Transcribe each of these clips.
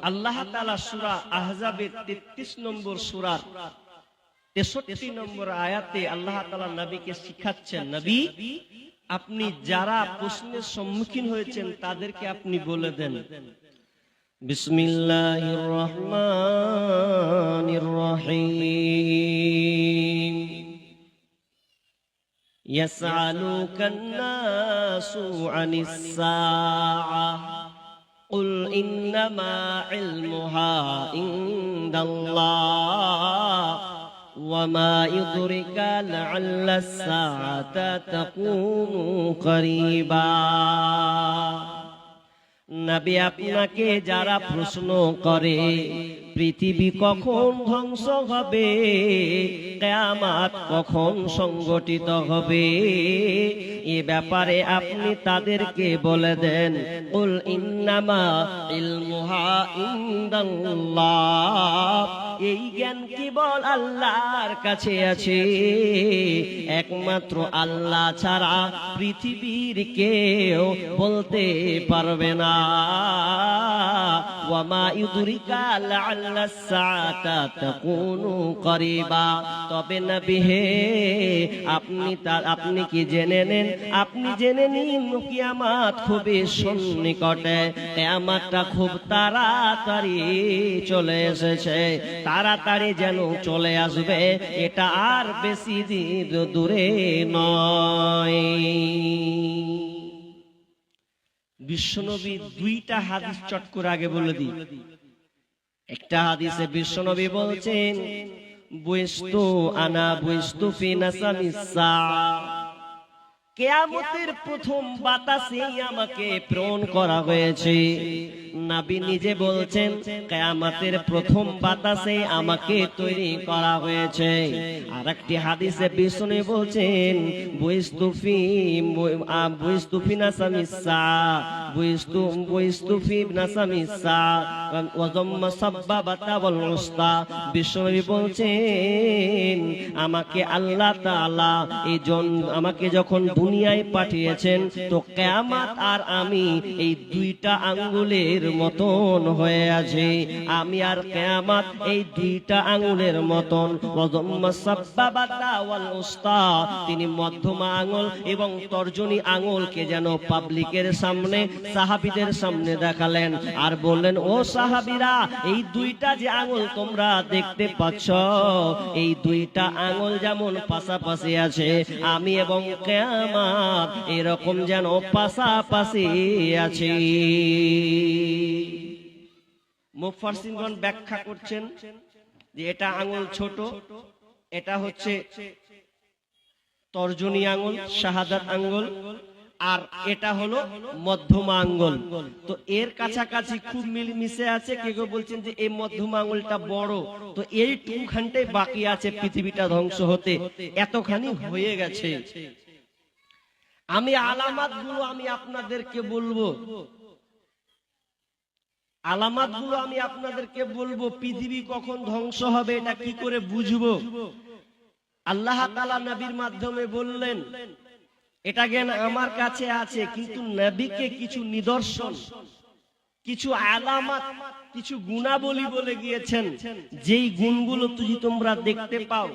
আল্লাহ তাআলা সূরা আহজাবের 33 নম্বর সূরার 63 নম্বর আয়াতে আল্লাহ তাআলা নবীকে শিখাচ্ছেন, নবী আপনি যারা প্রশ্নের সম্মুখীন হয়েছেন তাদেরকে আপনি বলে দেন, বিসমিল্লাহির রহমানির রহিম, ইয়াসআলুকান নাসু আনিস সাআহ কুল ইন্নামা ইলমুহা ইনদাল্লাহ ওয়া মা ইউদরিকা লাআল্লাস সাআতা তাকুনু করিবা। নবী আপনাকে যারা প্রশ্ন করে পৃথিবী কখন ধ্বংস হবে, কিয়ামত কখন সংগঠিত হবে, এ ব্যাপারে আপনি তাদেরকে বলে দেন, কুল ইন্নামা ইলমুহা ইনদাল্লাহ, এই জ্ঞান কেবল আল্লাহর কাছে আছে, একমাত্র আল্লাহ ছাড়া পৃথিবীর কেউ বলতে পারবে না। ওয়া মা ইউদরিকা লাআল্লাস সাআতা তাকুনু করিবা, তবে নবী হে আপনি কি জেনে নেন, আপনি জেনে নিন কিয়ামত খুবই সন্নিকটে, কিয়ামতটা খুব তাড়াতাড়ি চলে এসেছে, তাড়াতাড়ি যেন চলে আসবে, এটা আর বেশি দিন দূরে নয়। বিশ্বনবী দুইটা হাদিস চট করে আগে বলে দিই। একটা হাদিসে বিশ্বনবী বলছেন, বুইস্তু আনা বুইস্তু ফি নাসামিস সাআ, কিয়ামতের প্রথম বাতাসেই আমাকে প্রেরণ করা হয়েছে। নবী নিজে বলছেন কিয়ামতের প্রথম বাতাসে আমাকে তৈরি করা হয়েছে। আরেকটি হাদিসে বিষ্ণু বলছেন, বুইস্তু ফি নাসামিস সাআ, বুইস্তু ফি নাসামিস সাআ ওয়া যাম্মা সাব্বাবাতা ওয়াল উসতা। বিষ্ণু বলছেন আমাকে আল্লাহ তাআলা আমাকে যখন দুনিয়ায় পাঠিয়েছেন, তো কিয়ামত আর আমি এই দুইটা আঙ্গুলের মতন হয়ে আছে, আমি আর কিয়ামত এই দুইটা আঙ্গুলের মতন। ওয়াযাম্মা সাব্বাবাতা ওয়াল উসতা, তিনি মধ্যমা আঙ্গুল এবং তর্জনী আঙ্গুলকে যেন পাবলিকের সামনে, সাহাবীদের সামনে দেখালেন আর বললেন, ও সাহাবীরা, এই দুইটা যে আঙ্গুল তোমরা দেখতে পাচ্ছ, এই দুইটা আঙ্গুল যেমন পাশাপাশি আছে, আমি এবং কিয়ামত এরকম যেন পাশাপাশি আছে। মুফাসসিরগণ ব্যাখ্যা করছেন যে এটা আঙ্গুল ছোট, এটা হচ্ছে তর্জনী আঙ্গুল, শাহাদাত আঙ্গুল, আর এটা হলো মধ্যমা আঙ্গুল। তো এর কাছাকাছি খুব মিলমিশে আছে। কেউ বলছেন যে এই মধ্যমা আঙ্গুলটা বড়, তো এইটুখানটাই বাকি আছে পৃথিবীটা ধ্বংস হতে, এতখানি হয়ে গেছে। আমি আলামাতগুলো আমি আপনাদেরকে বলবো, আলামাতগুলো আমি আপনাদেরকে বলবো, পৃথিবী কখন ধ্বংস হবে এটা কি করে বুঝবো। আল্লাহ তাআলা নবীর মাধ্যমে বললেন, এটা জ্ঞান আমার কাছে আছে, কিন্তু নবীকে কিছু নিদর্শন, কিছু আলামাত, কিছু গুণাবলী বলে গিয়েছেন, যেই গুণগুলো যদি তোমরা দেখতে পাও,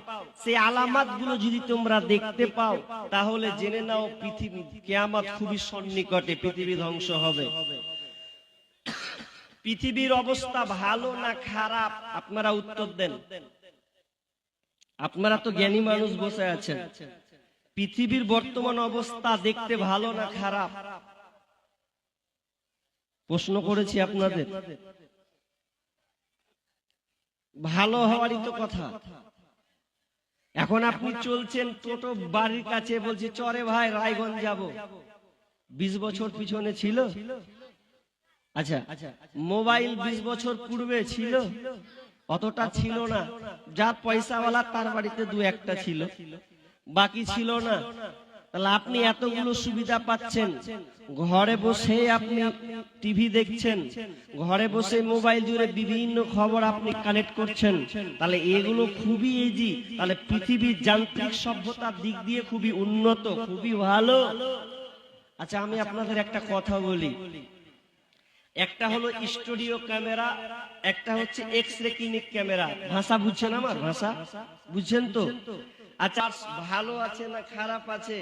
সেই আলামাতগুলো যদি তোমরা দেখতে পাও, তাহলে জেনে নাও পৃথিবী কিয়ামত খুবই সন্নিকটে, পৃথিবী ধ্বংস হবে। পৃথিবীর অবস্থা ভালো না খারাপ আপনারা উত্তর দেন। আপনারা তো জ্ঞানী মানুষ বসে আছেন, পৃথিবীর বর্তমান অবস্থা দেখতে ভালো না খারাপ? প্রশ্ন করেছি আপনাদের। ভালো হওয়ারই তো কথা। এখন আপনি চলছেন টোটো বাড়ির কাছে, বলছি চরে ভাই রায়গঞ্জ যাব, 20 বছর পিছনে ছিল। আচ্ছা, মোবাইল 20 বছর পূর্বে ছিল, অতটা ছিল না। যার পয়সাওয়ালা তার বাড়িতে দু একটা ছিল, বাকি ছিল না। তাহলে আপনি এতগুলো সুবিধা পাচ্ছেন, ঘরে বসে আপনি টিভি দেখছেন, ঘরে বসে মোবাইল জুড়ে বিভিন্ন খবর আপনি কানেক্ট করছেন, তাহলে এগুলো খুবই ইজি। তাহলে পৃথিবীর যান্ত্রিক সভ্যতার দিক দিয়ে খুবই উন্নত, খুবই ভালো। আচ্ছা, আমি আপনাদের একটা কথা বলি, একটা হলো স্টুডিও ক্যামেরা, একটা হচ্ছে এক্স রে ক্লিনিক ক্যামেরা। ভাষা বুঝছেন আমার ভাষা? বুঝছেন তো? আচ্ছা, ভালো আছে না খারাপ আছে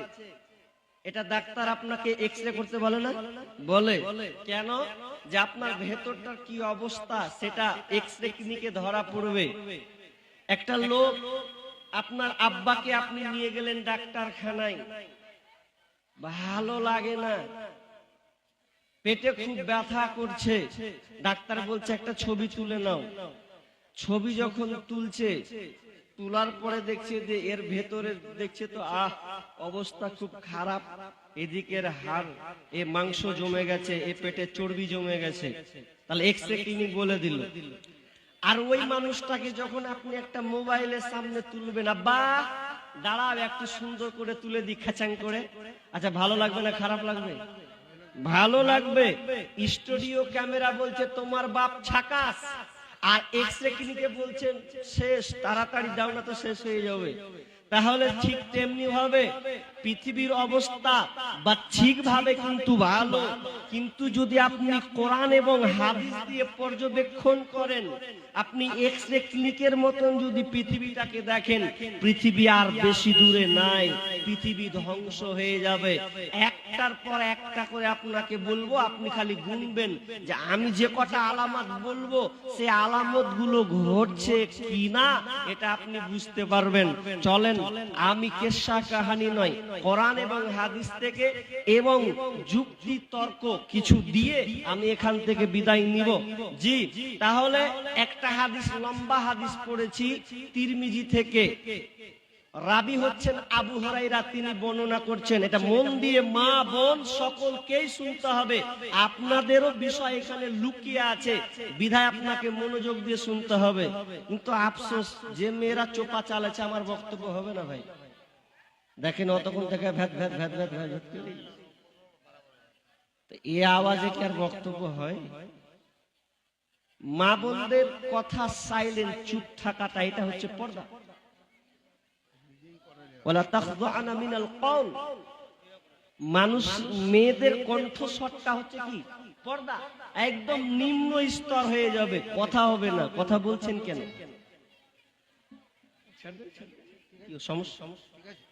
এটা ডাক্তার আপনাকে এক্স রে করতে বলে না? বলে। কেন? যে আপনার ভেতরটার কি অবস্থা সেটা এক্স রে ক্লিনিকে ধরা পড়বে। একটা লোক, আপনার আব্বাকে আপনি নিয়ে গেলেন ডাক্তারখানায়, ভালো লাগে না, পেটে খুব ব্যথা করছে, ডাক্তার বলছে একটা ছবি তুলে নাও। ছবি যখন তুলছে, তোলার পরে দেখছে যে এর ভেতরে দেখছে তো অবস্থা খুব খারাপ, এদিকের হাড় এ মাংস জমে গেছে, এ পেটে চর্বি জমে গেছে। তাহলে এক্স রে ক্লিনিক বলে দিল। আর ওই মানুষটাকে যখন আপনি একটা মোবাইলের সামনে তুলবেন, আব্বা দাঁড়াও একটু সুন্দর করে তুলে দি খাচাং করে, আচ্ছা ভালো লাগবে না খারাপ লাগবে? ভালো লাগবে। স্টুডিও ক্যামেরা বলছে তোমার বাপ ছাকাস, আর এক্স রে ক্লিনিকে বলছেন শেষ, তাড়াতাড়ি দাও না তো শেষ হয়ে যাবে। তাহলে ঠিক তেমনি ভাবে পৃথিবীর অবস্থা বাহ্যিক ভাবে কিন্তু ভালো, কিন্তু যদি আপনি কোরআন এবং হাদিস দিয়ে পর্যবেক্ষণ করেন, আপনি এক্স রে ক্লিনিকের মতন যদি পৃথিবীটাকে দেখেন, পৃথিবী আর বেশি দূরে নাই, পৃথিবী ধ্বংস হয়ে যাবে। একটার পর একটা করে আপনাকে বলবো, আপনি খালি গুনবেন যে আমি যে কটা আলামত বলবো সে আলামত গুলো ঘটছে কিনা, এটা আপনি বুঝতে পারবেন। চলেন, আমি কেসা কাহানি নয়, কোরআন এবং হাদিস থেকে এবং যুক্তি তর্ক কিছু দিয়ে আমি এখান থেকে বিদায় নিব। জি, তাহলে একটা হাদিস, লম্বা হাদিস পড়েছি তিরমিজি থেকে, রাবি হচ্ছেন আবু হুরায়রা, তিনি বর্ণনা করছেন। এটা মন দিয়ে মা বোন সকলকেই শুনতে হবে, আপনাদেরও বিষয় এখানে লুকিয়ে আছে, বিধায় আপনাকে মনোযোগ দিয়ে শুনতে হবে। কিন্তু আফসোস যে মেয়েরা চোপা চালাচ্ছে, আমার বক্তব্য হবে না ভাই। দেখেন অতক্ষণ থেকে ভ্যাত ভ্যাত ভ্যাত ভ্যাত ভ্যাত ভ্যাত করে, এ আওয়াজে কি আর বক্তব্য হয়? মা বোনদের কথা সাইলেন্ট, চুপ থাকাটা, এটা হচ্ছে পর্দা। ওয়ালা তাখযুআনা মিনাল কওল, মানুষ মেয়েদের কণ্ঠস্বরটা হচ্ছে কি পর্দা, একদম নিম্ন স্তর হয়ে যাবে, কথা হবে না। কথা বলছেন কেন? কি সমস্যা? ঠিক আছে,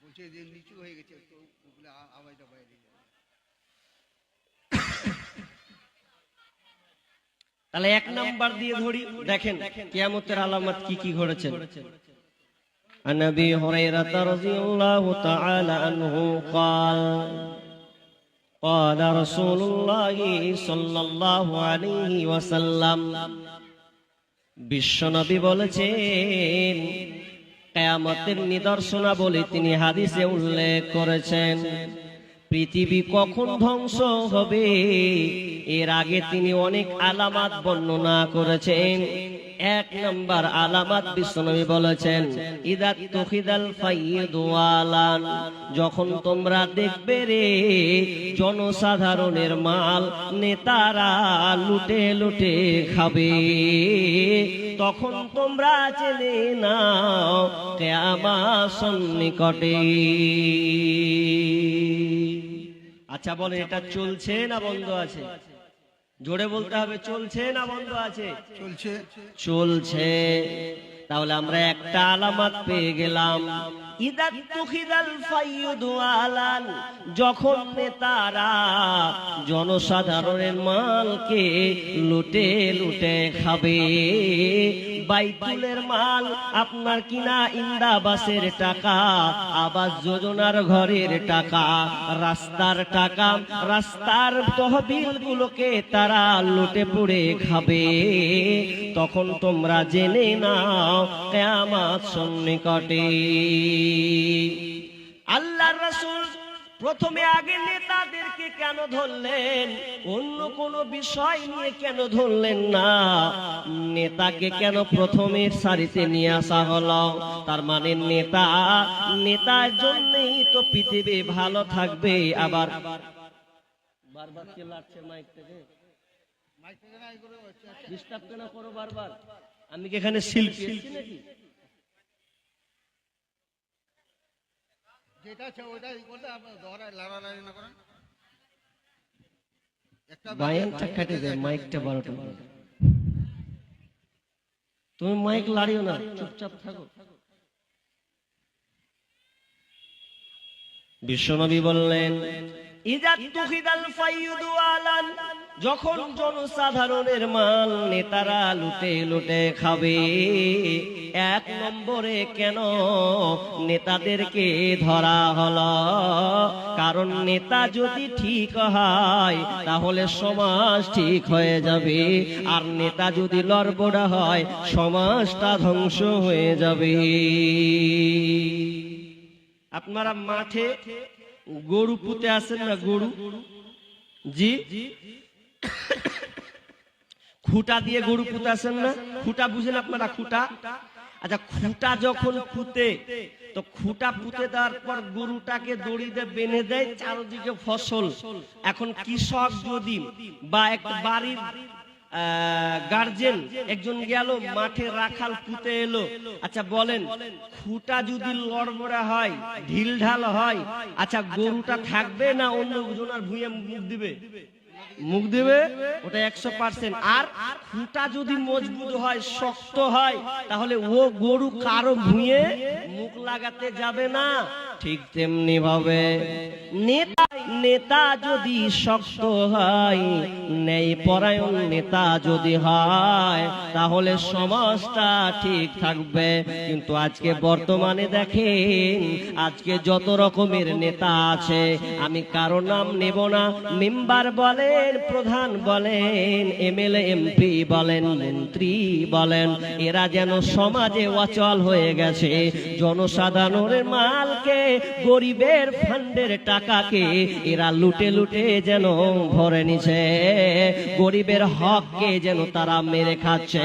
বলছে যে নিচু হয়ে গেছে তো ওগুলো আওয়াজটা বাইরে যাবে। তাহলে এক নাম্বার দিয়ে ধরি, দেখেন কিয়ামতের আলামত কি কি ঘটেছে। عن ابي هريره رضي الله تعالى عنه قال قال رسول الله صلى الله عليه وسلم, বিশ্বনবী বলেছেন, কিয়ামতের নিদর্শনাবলী তিনি হাদিসে উল্লেখ করেছেন। পৃথিবী কখন ধ্বংস হবে এর আগে তিনি অনেক আলামত বর্ণনা করেছেন। এক নাম্বার আলামত বিশ্বনবী বলেছেন, ইদা তুখিদাল ফাইয়িদু আলান, যখন তোমরা দেখবে রে জনসাধারণের মাল নেতারা লুটে লুটে খাবে, তখন তোমরা জেনে নাও কিয়ামত সন্নিকটে। আচ্ছা বলেন, এটা চলছে না বন্ধ আছে? জোরে বলতে হবে, চলছে না বন্ধ আছে? চলছে, চলছে। তাহলে আমরা একটা আলামত পেয়ে গেলাম, ইদা তুখিদাল ফাইয়িদু আলান, যখন নেতারা জনসাধারণের মালকে লুটে লুটে খাবে। বাইতুলের মাল, আপনার কিনা ইন্দাবাসের টাকা, আবাস যোজনার ঘরের টাকা, রাস্তার টাকা, রাস্তার তহবিল গুলোকে তারা লুটে পুড়ে খাবে, তখন তোমরা জেনে নাও কিয়ামত সন্নিকটে। আল্লাহর রাসূল প্রথমে আগে নেতাদেরকে কেন ধরলেন, অন্য কোন বিষয় নিয়ে কেন ধরলেন না? নেতাকে কেন প্রথমের সারিতে নিয়ে আসা হলো? তার মানে নেতার জন্যই তো পৃথিবী ভালো থাকবে। আবার বারবার কে লাগছে মাইক থেকে? মাইক থেকে না, এগুলো ডিস্টার্ব কেন করো বারবার? আমি কি এখানে শিল্পী নাকি? যেটা আছে ওইটাই করতে, আপনারা দহরায় লড়ালড়ি না করেন। বায়ানটা কেটে দেয়, মাইকটা 12টা। তুমি মাইক লাড়িও না, চুপচাপ থাকো। বিশ্বনবী বললেন, ইযা তুখিদাল ফায়ুদু আলান, যখন জনসাধারণের মাল নেতারা লুটে লুটে খাবে, 1 নম্বরে কেন নেতাদেরকে ধরা হলো? কারণ নেতা যদি ঠিক হয় তাহলে সমাজ ঠিক হয়ে যাবে, আর নেতা যদি লড়বড়া হয় সমাজটা ধ্বংস হয়ে যাবে। আপনারা মাঠে গরু পুঁতে আছেন না? গরু, জি, খুঁটা দিয়ে গরু পুঁতে আছেন না? খুঁটা বুঝেন আপনারা? খুঁটা, আচ্ছা, খুঁটা যখন পুঁতে, তো খুঁটা পুঁতে দেওয়ার পর গরুটাকে দড়ি দিয়ে বেঁধে দেয়, চারদিকে ফসল। এখন কৃষক যদি বা একটা বাড়ির গার্জেন একজন গেল মাঠে, রাখাল পুঁতে এলো, আচ্ছা বলেন, খুঁটা যদি লড়বড়া হয়, ঢিল ঢাল হয়, আচ্ছা গরুটা থাকবে না অন্য জনের ভুঁইয়ে মুখ দিবে? মুখ দেবে, ওটা 100%। আর খুঁটা যদি মজবুত হয়, শক্ত হয়, তাহলে ও গরু কারো ভুঁইয়ে মুখ লাগাতে যাবে না। ঠিক তেমনি ভাবে নেতা যদি শক্ত হয়, ন্যায়পরায়ণ নেতা যদি হয়, তাহলে সমাজটা ঠিক থাকবে। কিন্তু আজকে বর্তমানে দেখেন, আজকে যত রকমের নেতা আছে, আমি কারো নাম নেব না, মেম্বার বলেন, প্রধান বলেন, এমএলএ এমপি বলেন, মন্ত্রী বলেন, এরা যেন সমাজে অচল হয়ে গেছে। জনসাধারণের মালকে, গরিবের ফান্ডের টাকাকে এরা লুটে লুটে যেন ভরে নিছে, গরিবের হককে যেন তারা মেরে খাচ্ছে।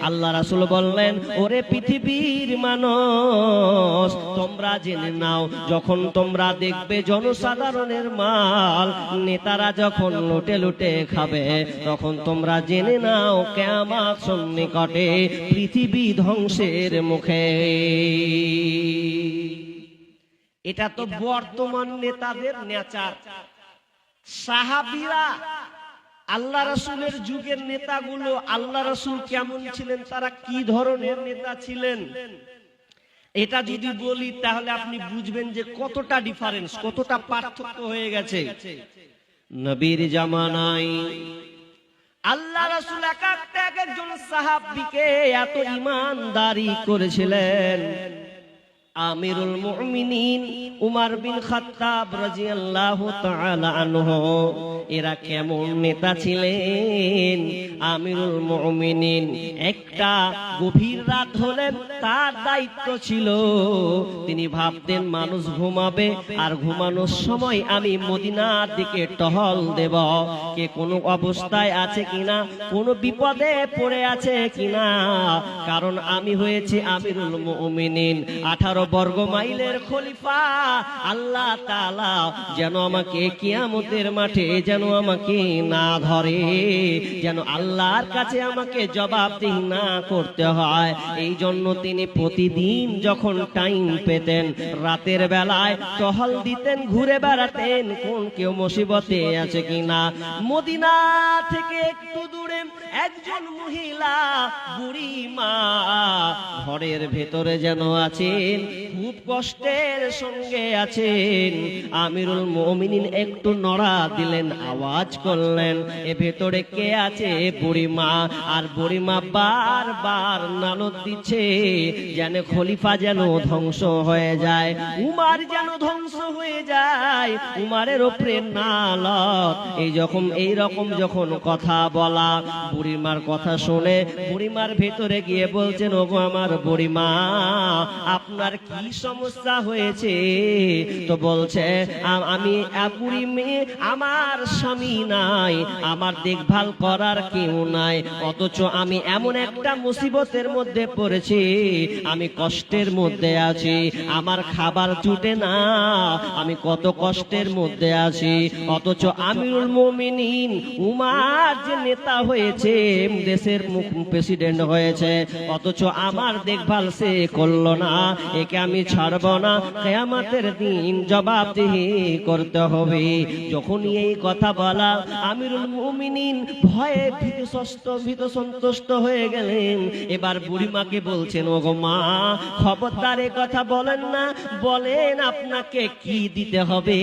আল্লাহ রাসূল বললেন, ওরে পৃথিবীর মানুষ, তোমরা জেনে নাও, যখন তোমরা দেখবে জনসাধারণের মাল নেতারা যখন লুটে লুটে খাবে, তখন তোমরা জেনে নাও কিয়ামত সন্নিকটে, পৃথিবী ধ্বংসের মুখে। এটা তো বর্তমান নেতাদের নেচার। সাহাবীরা, আল্লাহ রাসূলের যুগের নেতাগুলো, আল্লাহ রাসূল কেমন ছিলেন, তারা কি ধরনের নেতা ছিলেন, এটা যদি বলি তাহলে আপনি বুঝবেন যে কতটা ডিফারেন্স, কতটা পার্থক্য হয়ে গেছে। নবীর জামানায় আল্লাহ রাসূল এক একজন সাহাবীকে এত ঈমানদারি করেছিলেন। আমিরুল মুমিনিন উমর বিন খাত্তাব রাদিয়াল্লাহু তাআলা আনহু, এরা কেমন নেতা ছিলেন? আমিরুল মুমিনিন একটা গভীর রাত হলে তার দায়িত্ব ছিল, তিনি ভাবতেন মানুষ ঘুমাবে, আর ঘুমানোর সময় আমি মদিনার দিকে টহল দেব, কে কোনো অবস্থায় আছে কিনা, কোনো বিপদে পড়ে আছে কিনা। কারণ আমি হয়েছি আমিরুল মুমিনিন, 18 বর্গ মাইলের খলিফা। আল্লাহ তাআলা যেন আমাকে কিয়ামতের মাঠে যেন আমাকে না ধরে, যেন আল্লাহর কাছে আমাকে জবাবদিহি না করতে হয়। এই জন্য তিনি প্রতিদিন যখন টাইম পেতেন, রাতের বেলায় টহল দিতেন, ঘুরে বেড়াতেন, কোন কেউ মুসিবতে আছে কিনা। মদিনা থেকে একটু দূরে একজন মহিলা, বুড়ি মা, ঘরের ভেতরে যেন আছেন, খুব কষ্টের সঙ্গে আছেন। আমিরুল মুমিনিন একটু নড়া দিলেন, আওয়াজ করলেন, এ ভেতরে কে আছে? বুড়িমা। আর বুড়িমা বারবার নালদ দিচ্ছে, যেন খলিফা যেন ধ্বংস হয়ে যায়, উমার যেন ধ্বংস হয়ে যায়, উমারের উপরে নালদ। এই রকম যখন কথা বলা, বুড়িমার কথা শুনে বুড়িমার ভেতরে গিয়ে বলছেন, ওগো আমার বুড়িমা, আপনার কি সমস্যা হয়েছে? তো বলছে, আমি বুড়ি মেয়ে, আমার স্বামী নাই, আমার দেখভাল করার কেউ নাই, অথচ আমি এমন একটা মুসিবতের মধ্যে পড়েছি, আমি কষ্টের মধ্যে আছি, আমার খাবার জুটে না, আমি কত কষ্টের মধ্যে আছি। অথচ আমিরুল মুমিনিন উমার যে নেতা হয়েছে, দেশের প্রেসিডেন্ট হয়েছে, অথচ আমার দেখভাল সে করলো না। এ একে আমি ছাড়ব না, কিয়ামতের দিন জবাবদিহি করতে হবে। যখনই এই কথা বলা আমিরুল মুমিনিন ভয়ে ভীত সন্তুষ্ট হয়ে গেলেন। এবার বুড়িমাকে বলছেন, ওগো মা, খবরদার এ কথা বলেন না, বলেন আপনাকে কি দিতে হবে,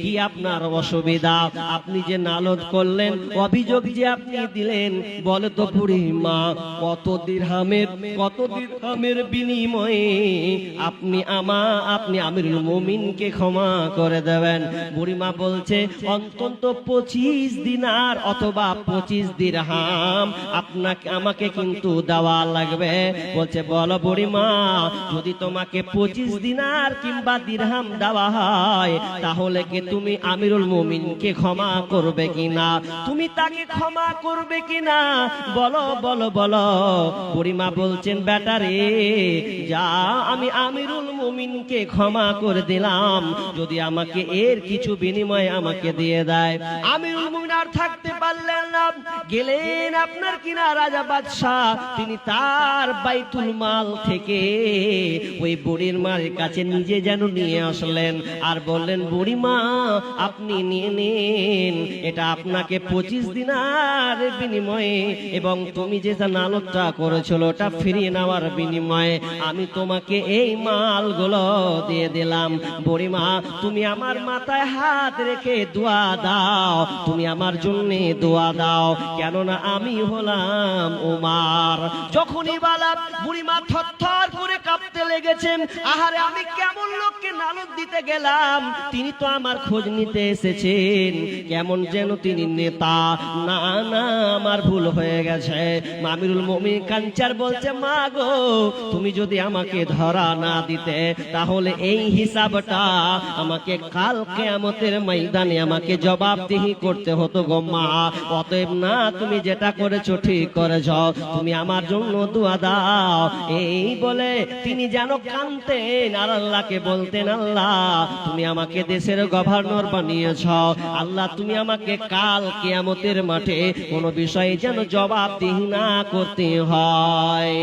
কি আপনার অসুবিধা, আপনি যে নালদ করলেন, অভিযোগ যে আপনি দিলেন, বলে তো বুড়িমা কত দিরহামের বিনিময়ে আপনি আমিরুল মুমিনকে ক্ষমা করে দেবেন। বুড়িমা বলছে, অন্তত 25 দিনার অথবা 25 দিরহাম আমাকে কিন্তু দেওয়া লাগবে। বলছে, বলো বুড়িমা, যদি তোমাকে 25 দিনার কিংবা দিরহাম দেওয়া হয়, তাহলে কি তুমি আমিরুল মুমিনকে ক্ষমা করবে কিনা, তুমি তাকে ক্ষমা করবে কিনা, বলো বলো বলো। বুড়িমা বলছেন, বেটা রে, যা, আমি আমিরুল মুমিনকে ক্ষমা করে দিলাম, যদি আমাকে এর কিছু বিনিময়ে আমাকে দিয়ে দেয়। আমিরুল মুমিন আর থাকতে পারলেন না, গেলেন আপনার কিনা রাজা বাদশাহ, তিনি তার বাইতুল মাল থেকে ওই বুড়ির মার কাছে নিজে যেন নিয়ে আসলেন আর বললেন, বুড়িমা আপনি নিয়ে নিন, এটা আপনাকে 25 দিনার বিনিময়ে, এবং তুমি যে নালদটা করেছিল ওটা ফিরিয়ে নেওয়ার বিনিময়ে আমি তোমাকে এই মালগুলো দিয়ে দিলাম। বুড়িমা, তুমি আমার মাথায় হাত রেখে দোয়া দাও, তুমি আমার জন্য দোয়া দাও, কেননা আমি হলাম উমার। যখনই বলা বুড়িমা থরথর করে কাঁপতে লেগেছেন, আহারে আমি কেমন লোককে নালদ দিতে গেলাম, তিনি তো আমার খোঁজ নিতে এসেছেন, কেমন যেন তিনি নেতা, না না আমার ভুল হয়ে গেছে। আমিরুল মুমিন কাঞ্চার বলছে, মা গো, তুমি যদি আমাকে ধরা না দিতে, তাহলে এই হিসাবটা আমাকে কাল কিয়ামতের ময়দানে আমাকে জবাবদিহি করতে হতো গো মা। অতএব না, তুমি যেটা করেছো ঠিক করেছ, তুমি আমার জন্য দোয়া দাও। এই বলে তিনি যেন কাঁদতেন আর আল্লাহকে বলতেন, আল্লাহ তুমি আমাকে দেশের গভর্নর বানিয়েছ, আল্লাহ তুমি আমাকে কাল কিয়ামতের মাঠে কোনো বিষয়ে যেন জবাবদিহি না করতে হয়।